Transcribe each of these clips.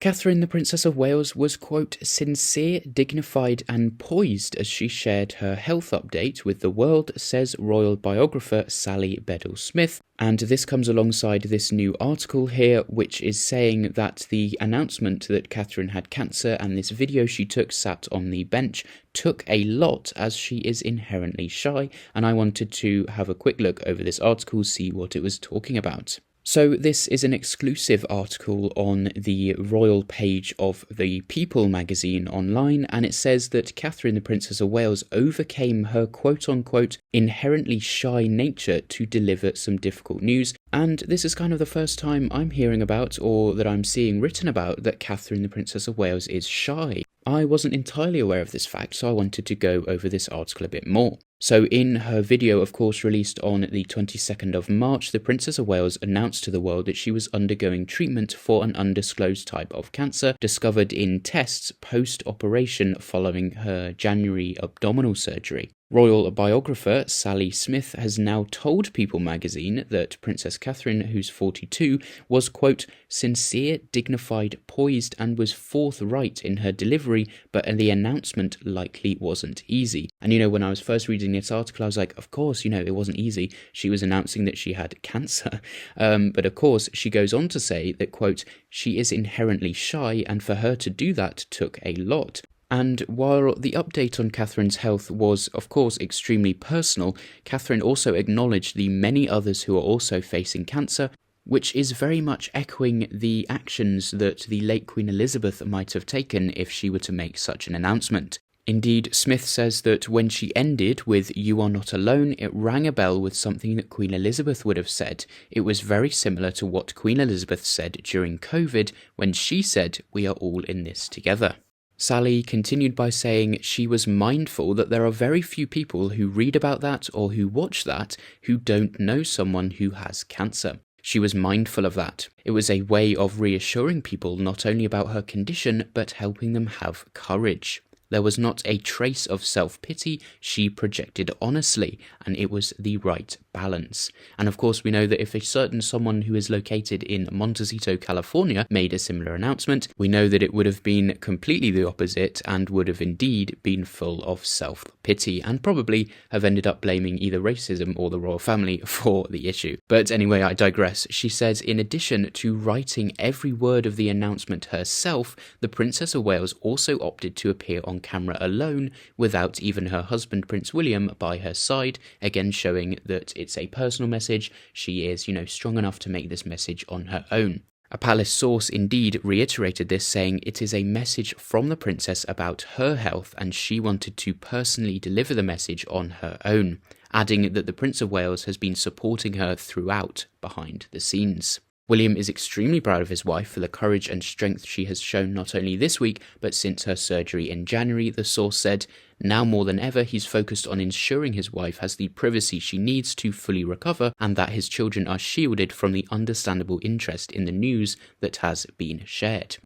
Catherine, the Princess of Wales, was, quote, sincere, dignified and poised as she shared her health update with the world, says royal biographer Sally Bedell-Smith. And this comes alongside this new article here, which is saying that the announcement that Catherine had cancer and this video she took sat on the bench took a lot, as she is inherently shy. And I wanted to have a quick look over this article, see what it was talking about. So this is an exclusive article on the royal page of the People magazine online, and it says that Catherine, the Princess of Wales, overcame her quote-unquote inherently shy nature to deliver some difficult news. And this is kind of the first time I'm hearing about, or that I'm seeing written about, that Catherine, the Princess of Wales is shy. I wasn't entirely aware of this fact, so I wanted to go over this article a bit more. So in her video, of course, released on the 22nd of March, the Princess of Wales announced to the world that she was undergoing treatment for an undisclosed type of cancer discovered in tests post-operation following her January abdominal surgery. Royal biographer Sally Smith has now told People magazine that Princess Catherine, who's 42, was, quote, sincere, dignified, poised, and was forthright in her delivery, but the announcement likely wasn't easy. And when I was first reading this article, I was like, of course, it wasn't easy. She was announcing that she had cancer. But of course, she goes on to say that, quote, she is inherently shy, and for her to do that took a lot. And while the update on Catherine's health was, of course, extremely personal, Catherine also acknowledged the many others who are also facing cancer, which is very much echoing the actions that the late Queen Elizabeth might have taken if she were to make such an announcement. Indeed, Smith says that when she ended with "You are not alone," it rang a bell with something that Queen Elizabeth would have said. It was very similar to what Queen Elizabeth said during COVID when she said, "We are all in this together." Sally continued by saying she was mindful that there are very few people who read about that or who watch that who don't know someone who has cancer. She was mindful of that. It was a way of reassuring people not only about her condition, but helping them have courage. There was not a trace of self-pity, she projected honestly, and it was the right balance. And of course we know that if a certain someone who is located in Montecito, California made a similar announcement, we know that it would have been completely the opposite and would have indeed been full of self-pity and probably have ended up blaming either racism or the royal family for the issue. But anyway, I digress. She says in addition to writing every word of the announcement herself, the Princess of Wales also opted to appear on camera alone without even her husband Prince William by her side, again showing that it's a personal message. She is, strong enough to make this message on her own. A palace source indeed reiterated this, saying it is a message from the princess about her health and she wanted to personally deliver the message on her own, adding that the Prince of Wales has been supporting her throughout behind the scenes. William is extremely proud of his wife for the courage and strength she has shown not only this week, but since her surgery in January, the source said. Now more than ever, he's focused on ensuring his wife has the privacy she needs to fully recover and that his children are shielded from the understandable interest in the news that has been shared.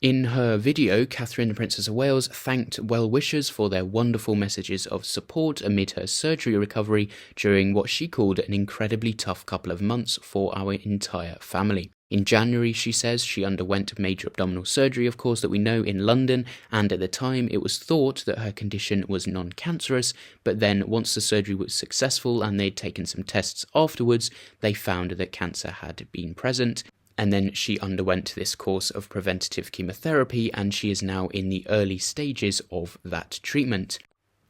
In her video, Catherine, the Princess of Wales, thanked well-wishers for their wonderful messages of support amid her surgery recovery during what she called an incredibly tough couple of months for our entire family. In January, she says, she underwent major abdominal surgery, of course, that we know in London, and at the time it was thought that her condition was non-cancerous, but then once the surgery was successful and they'd taken some tests afterwards, they found that cancer had been present. And then she underwent this course of preventative chemotherapy, and she is now in the early stages of that treatment.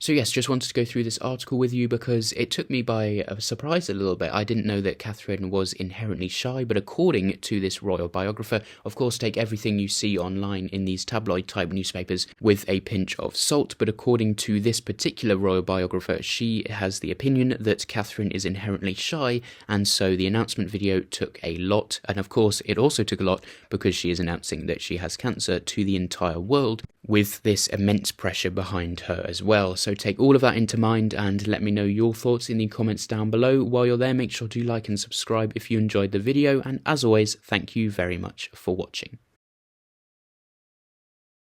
So yes, just wanted to go through this article with you because it took me by surprise a little bit. I didn't know that Catherine was inherently shy, but according to this royal biographer, of course take everything you see online in these tabloid type newspapers with a pinch of salt, but according to this particular royal biographer, she has the opinion that Catherine is inherently shy, and so the announcement video took a lot, and of course it also took a lot because she is announcing that she has cancer to the entire world, with this immense pressure behind her as well. So take all of that into mind and let me know your thoughts in the comments down below. While you're there, make sure to like and subscribe if you enjoyed the video, and as always, thank you very much for watching.